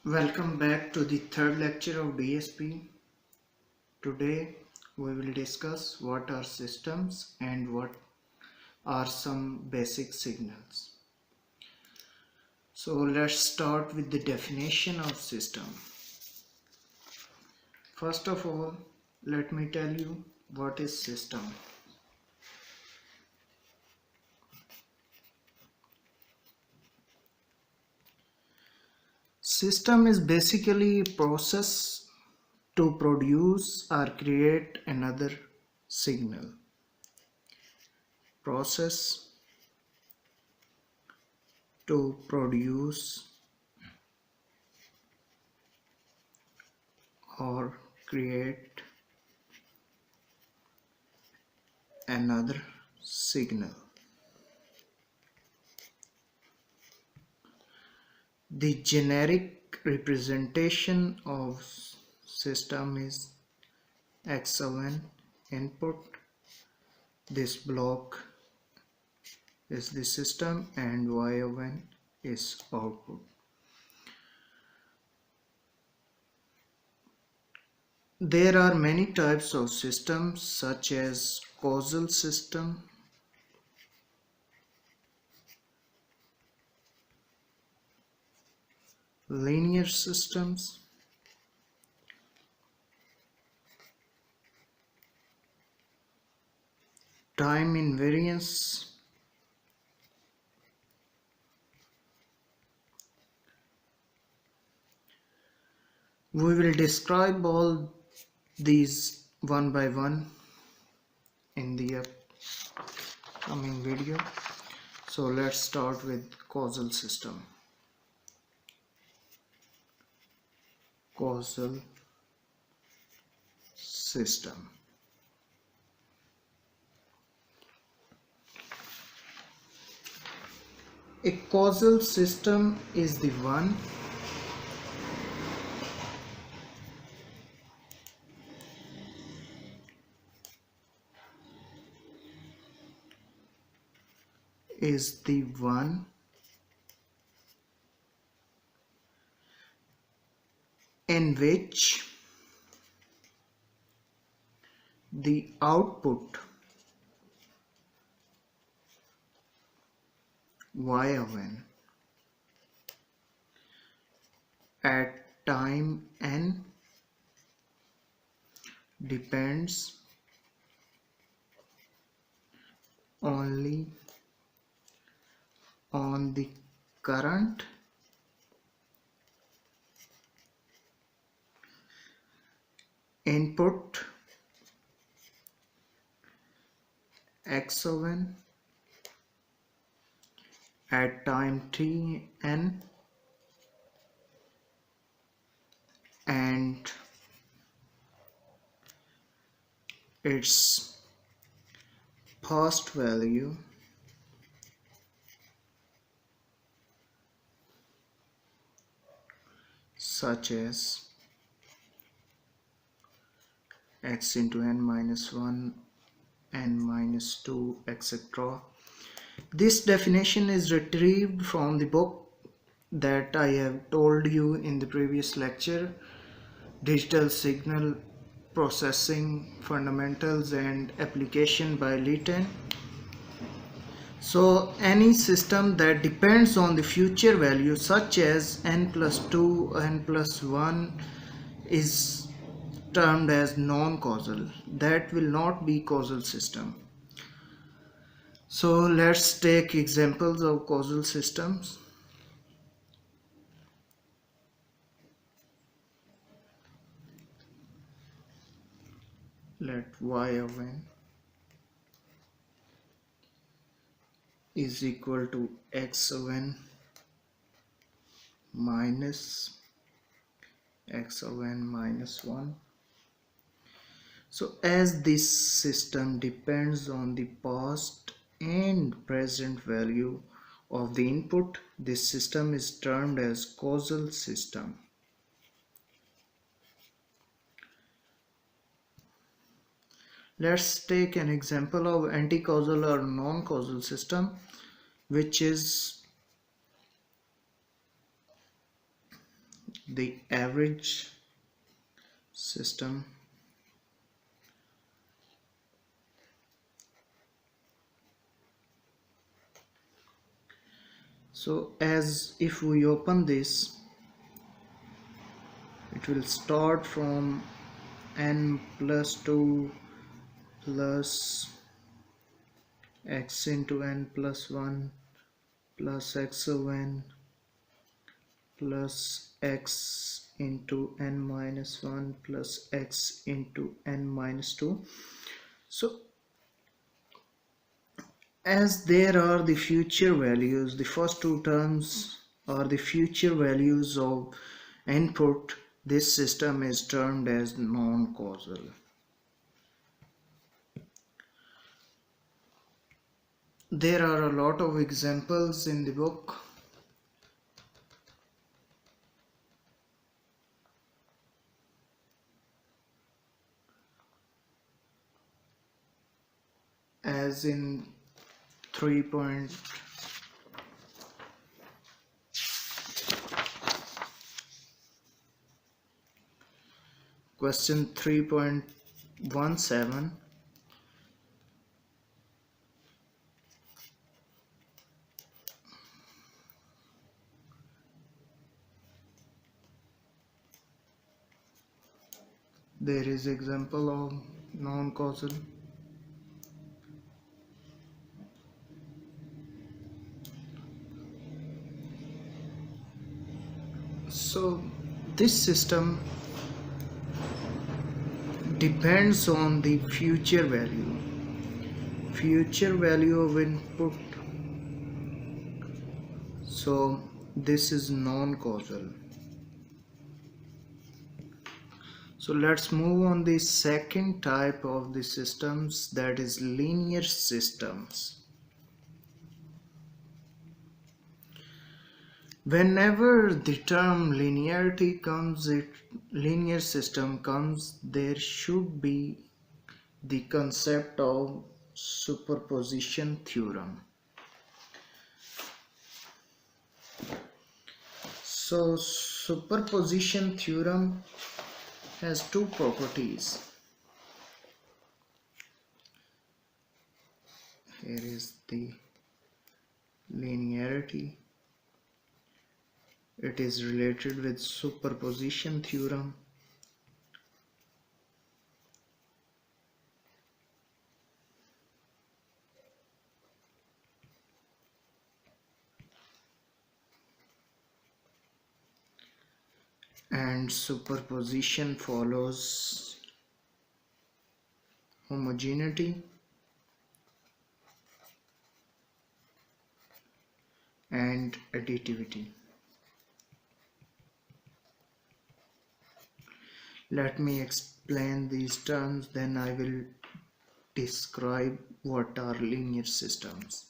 Welcome back to the third lecture of DSP. Today we will discuss what are systems and what are some basic signals. So let's start with the definition of system. First of all, let me tell you what is system. System is basically a process to produce or create another signal. Process to produce or create another signal. The generic representation of system is X of n input. This block is the system and Y of n is output. There are many types of systems such as causal system, linear systems, time invariance, we will describe all these one by one in the upcoming video. So let's start with causal system. Causal system. A causal system is the one in which the output Y of n at time n depends only on the current input X of n at time t n and its past value such as x into n minus 1, n minus 2, etc. This definition is retrieved from the book that I have told you in the previous lecture, Digital Signal Processing Fundamentals and Application by Lee Tan. So any system that depends on the future value such as n plus 2, n plus 1 is termed as non-causal. That will not be causal system. So let's take examples of causal systems. Let Y of n is equal to X of n minus X of n minus 1. So as this system depends on the past and present value of the input, this system is termed as causal system. Let's take an example of anti-causal or non-causal system, which is the average system. So as if we open this, it will start from n plus 2 plus x into n plus 1 plus x of n plus x into n minus 1 plus x into n minus 2. So as there are the future values, the first two terms are the future values of input. This system is termed as non-causal. There are a lot of examples in the book. As in 3. Question 3.17. There is example of non-causal. So this system depends on the future value of input. So this is non-causal. So let's move on the second type of the systems, that is linear systems. Whenever the term linearity comes, linear system comes, there should be the concept of superposition theorem. So superposition theorem has two properties. Here is the linearity. It is related with superposition theorem. And superposition follows homogeneity and additivity. Let me explain these terms, then I will describe what are linear systems.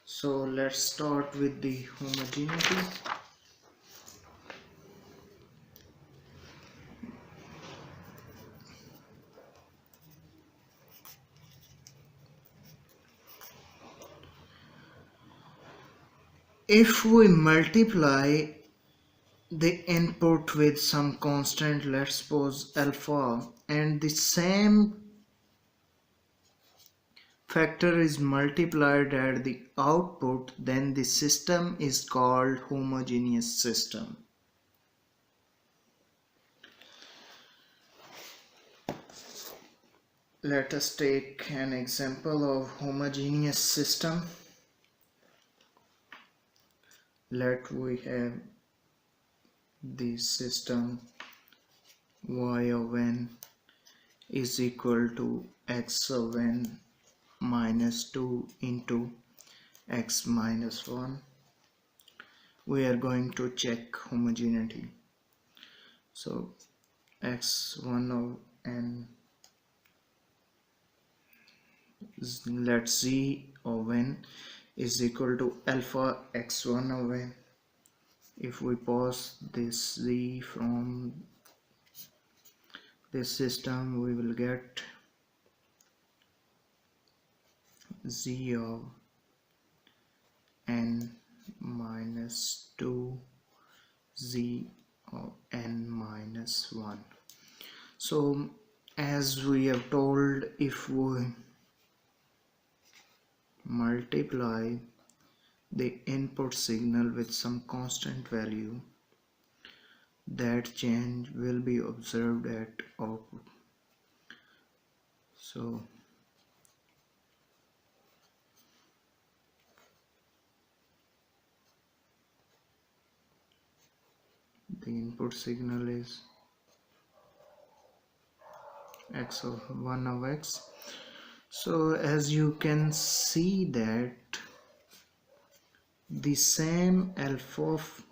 So let's start with the homogeneity. If we multiply the input with some constant, let's suppose alpha, and the same factor is multiplied at the output, then the system is called homogeneous system. Let us take an example of homogeneous system. We have the system y of n is equal to x of n minus 2 into x minus 1. We are going to check homogeneity. So x1 of n, let z of n is equal to alpha x1 of n. If we pass this z from this system, we will get z of n minus 2, z of n minus 1. So as we have told, if we multiply the input signal with some constant value, that change will be observed at output. So the input signal is x of 1 of x. So as you can see that the same alpha of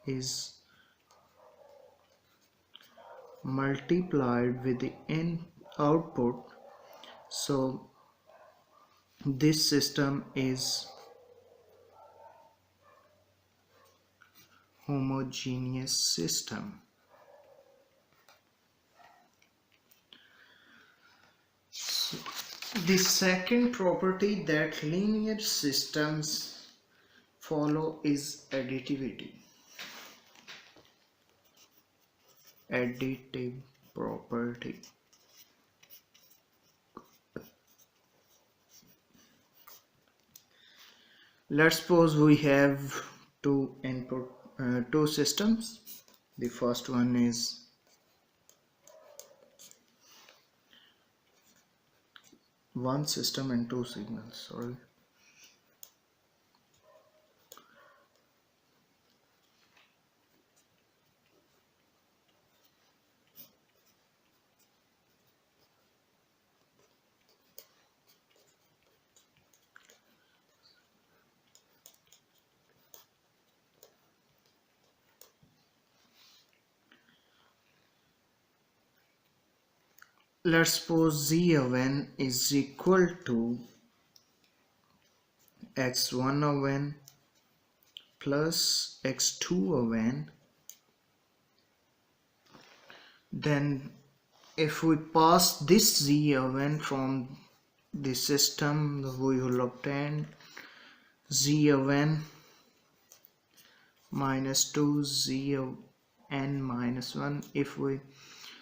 is multiplied with the in output, so this system is homogeneous system. So the second property that linear systems follow is additivity. Additive property. Let's suppose we have two systems. The first one is one system and two signals. Sorry. Let's suppose z of n is equal to x1 of n plus x2 of n. Then if we pass this z of n from the system, we will obtain z of n minus 2, z of n minus 1. If we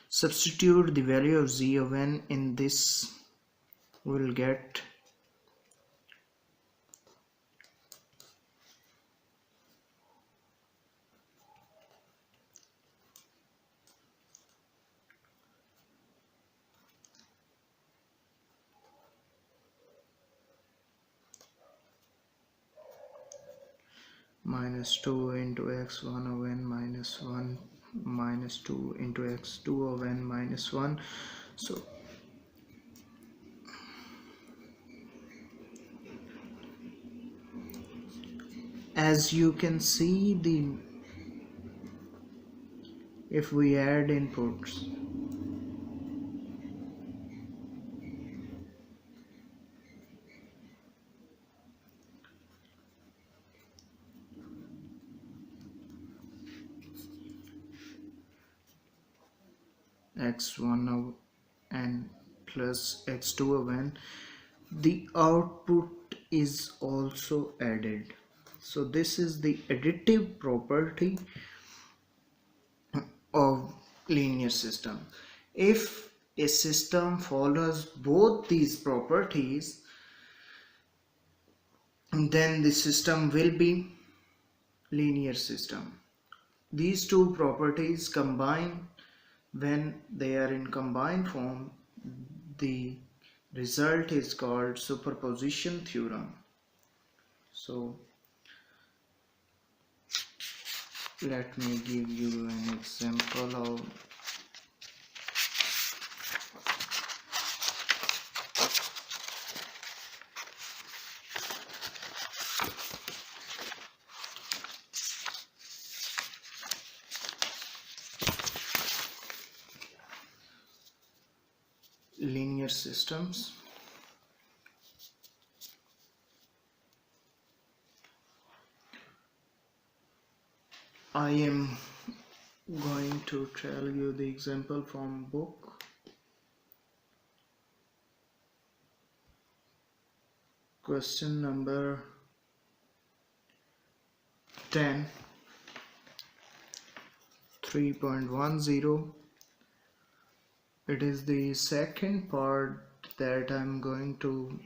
substitute the value of z of n in this, we will get minus 2 into x1 of n minus 1 minus 2 into x2 of n minus 1. So as you can see, if we add inputs, x1 of n plus x2 of n, the output is also added. So this is the additive property of linear system. If a system follows both these properties, then the system will be linear system. These two properties combine. When they are in combined form, the result is called superposition theorem. So let me give you an example of linear systems. I am going to tell you the example from book. Question number 10, 3.10. It is the second part that I'm going to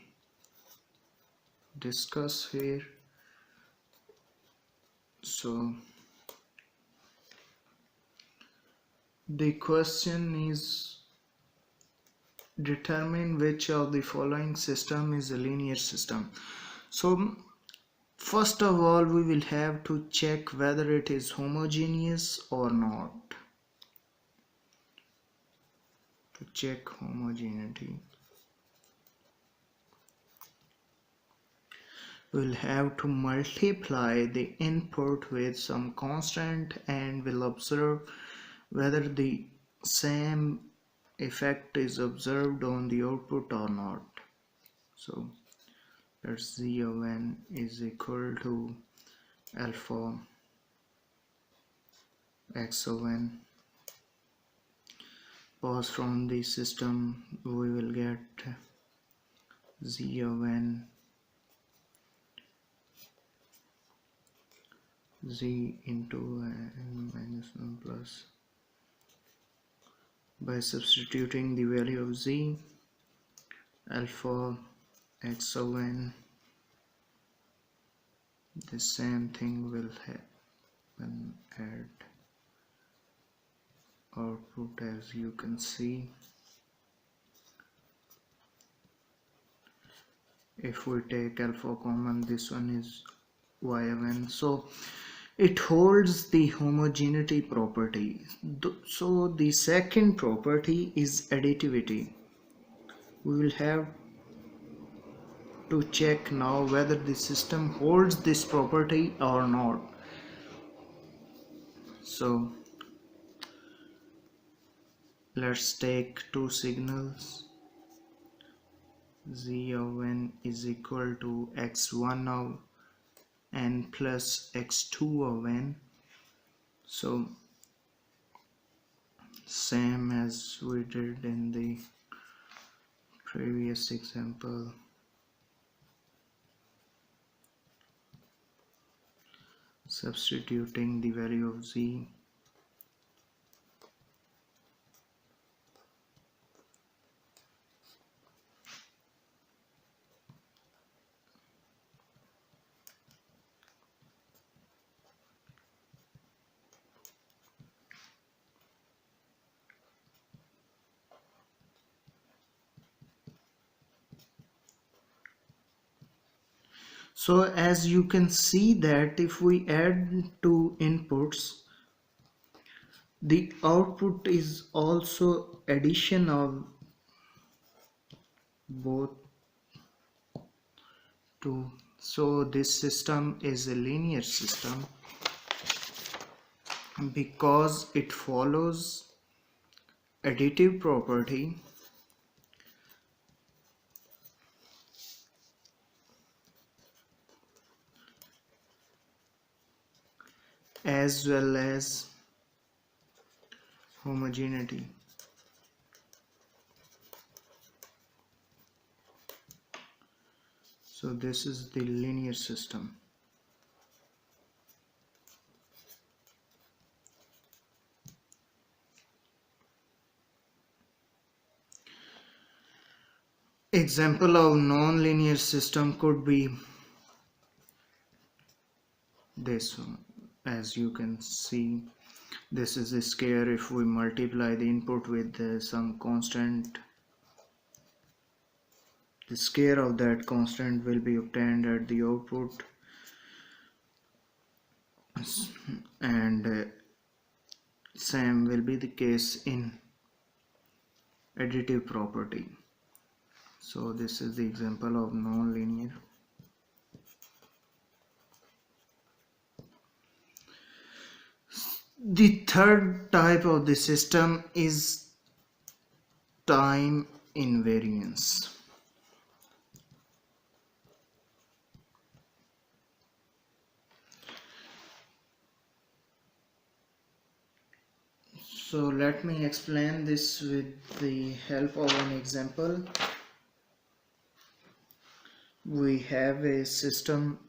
discuss here. So the question is, determine which of the following system is a linear system. So first of all, we will have to check whether it is homogeneous or not. To check homogeneity, we'll have to multiply the input with some constant and we'll observe whether the same effect is observed on the output or not. So let's z of n is equal to alpha x of n. Pass from the system, we will get z of n z into n minus 1 plus, by substituting the value of z, alpha x of n, the same thing will happen at output, as you can see. If we take alpha common, this one is y of n, so it holds the homogeneity property. So the second property is additivity. We will have to check now whether the system holds this property or not. So let's take two signals. Z of n is equal to x1 of n plus x2 of n. So same as we did in the previous example. Substituting the value of z, so as you can see that if we add two inputs, the output is also addition of both two. So this system is a linear system because it follows additive property as well as homogeneity. So this is the linear system. Example of non-linear system could be this one. As you can see, this is a square. If we multiply the input with some constant, the square of that constant will be obtained at the output, and same will be the case in additive property. So this is the example of non-linear. The third type of the system is time invariance. So let me explain this with the help of an example. We have a system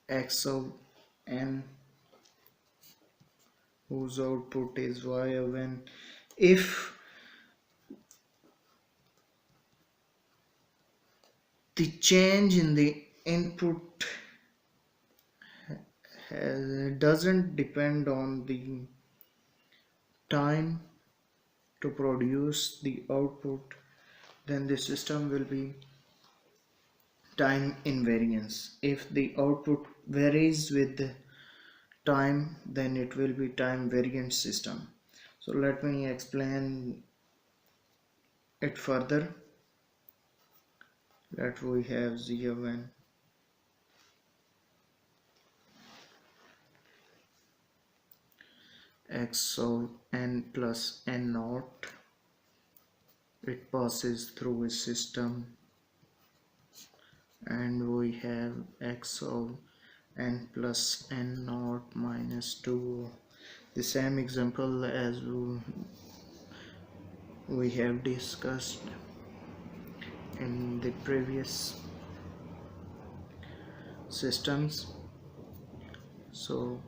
x of n whose output is y of n. If the change in the input doesn't depend on the time to produce the output, then the system will be time invariance. If the output varies with the time, then it will be time variant system. So let me explain it further. Let we have z of n x of n plus n naught. It passes through a system, and we have x of n plus n naught minus 2. The same example as we have discussed in the previous systems. So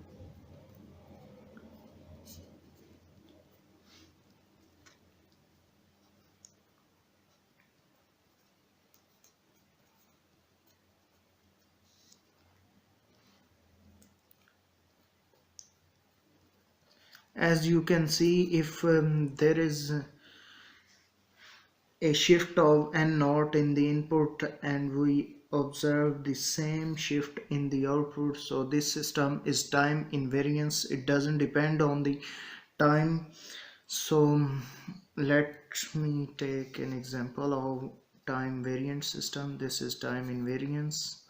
as you can see, if there is a shift of n naught in the input and we observe the same shift in the output, so this system is time invariance. It doesn't depend on the time. So let me take an example of time variant system. This is time invariance.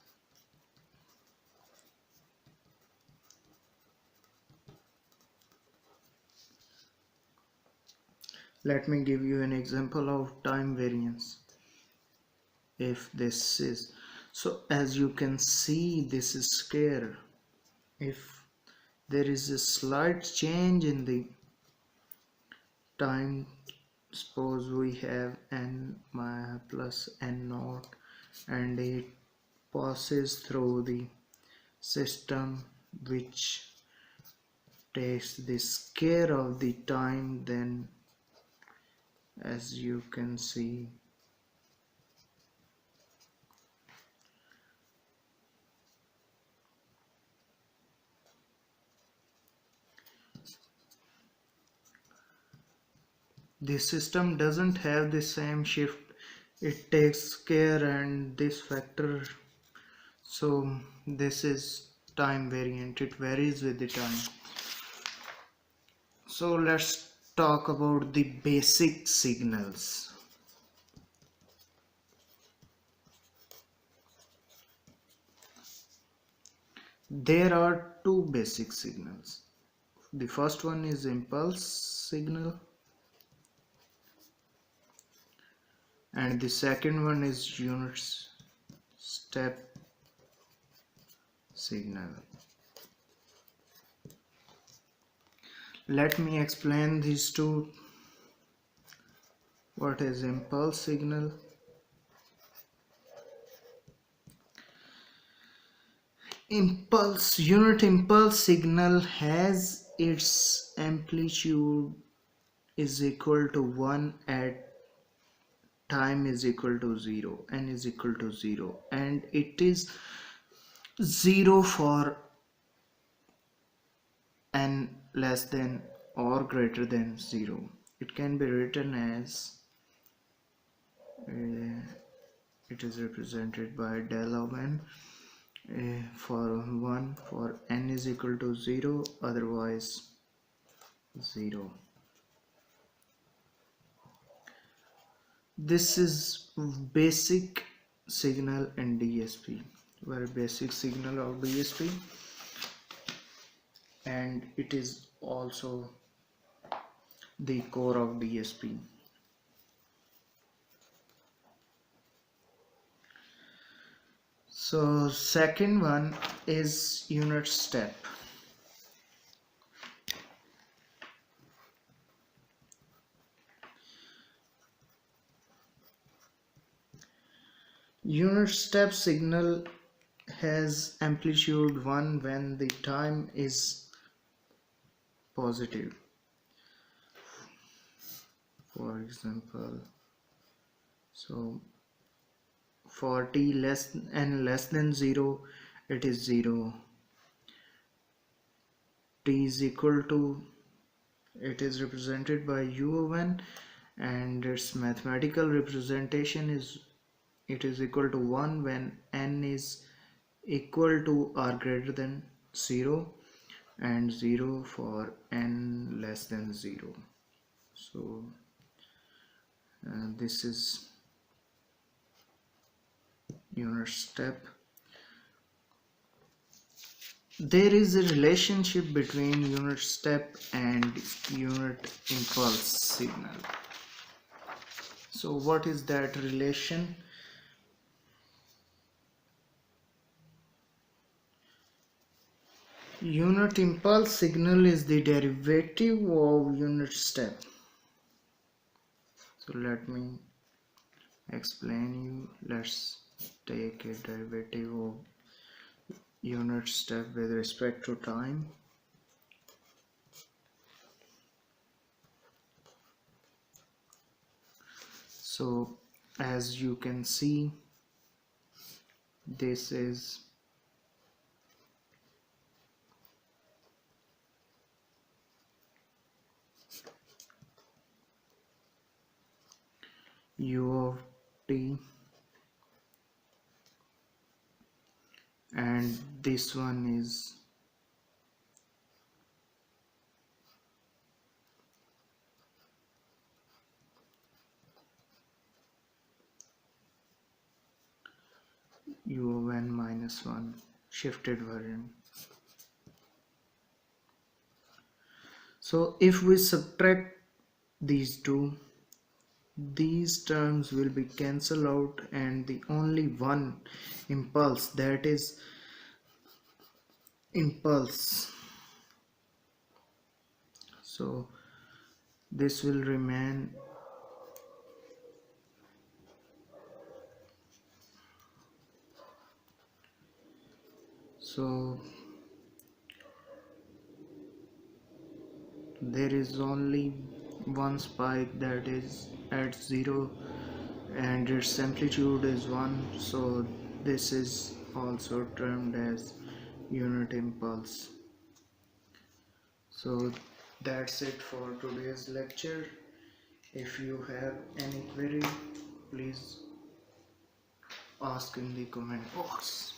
Let me give you an example of time variance. If this is, so as you can see, this is square. If there is a slight change in the time, suppose we have n plus n naught and it passes through the system which takes the square of the time, then as you can see, the system doesn't have the same shift. It takes care and this factor. So this is time variant. It varies with the time. So let's talk about the basic signals. There are two basic signals. The first one is impulse signal and the second one is unit step signal. Let me explain these two. What is impulse signal? Unit impulse signal has its amplitude is equal to 1 at time is equal to 0, n is equal to 0, and it is 0 for n less than or greater than 0. It can be written as it is represented by del of n for 1 for n is equal to 0, otherwise 0. This is basic signal in DSP, very basic signal of DSP, and it is also the core of DSP. So second one is unit step. Unit step signal has amplitude 1 when the time is positive. For example, so for t less than 0, it is 0. T is equal to, it is represented by u of n, and its mathematical representation is, it is equal to 1 when n is equal to or greater than 0, and 0 for n less than 0. So this is unit step. There is a relationship between unit step and unit impulse signal. So what is that relation? Unit impulse signal is the derivative of unit step. So let me explain you. Let's take a derivative of unit step with respect to time. So as you can see, this is u of t, and this one is u of n minus 1 shifted version. So if we subtract these two, these terms will be cancelled out, and the only one impulse, that is impulse, so this will remain. So there is only one spike that is at 0 and its amplitude is 1, so this is also termed as unit impulse. So that's it for today's lecture. If you have any query, please ask in the comment box.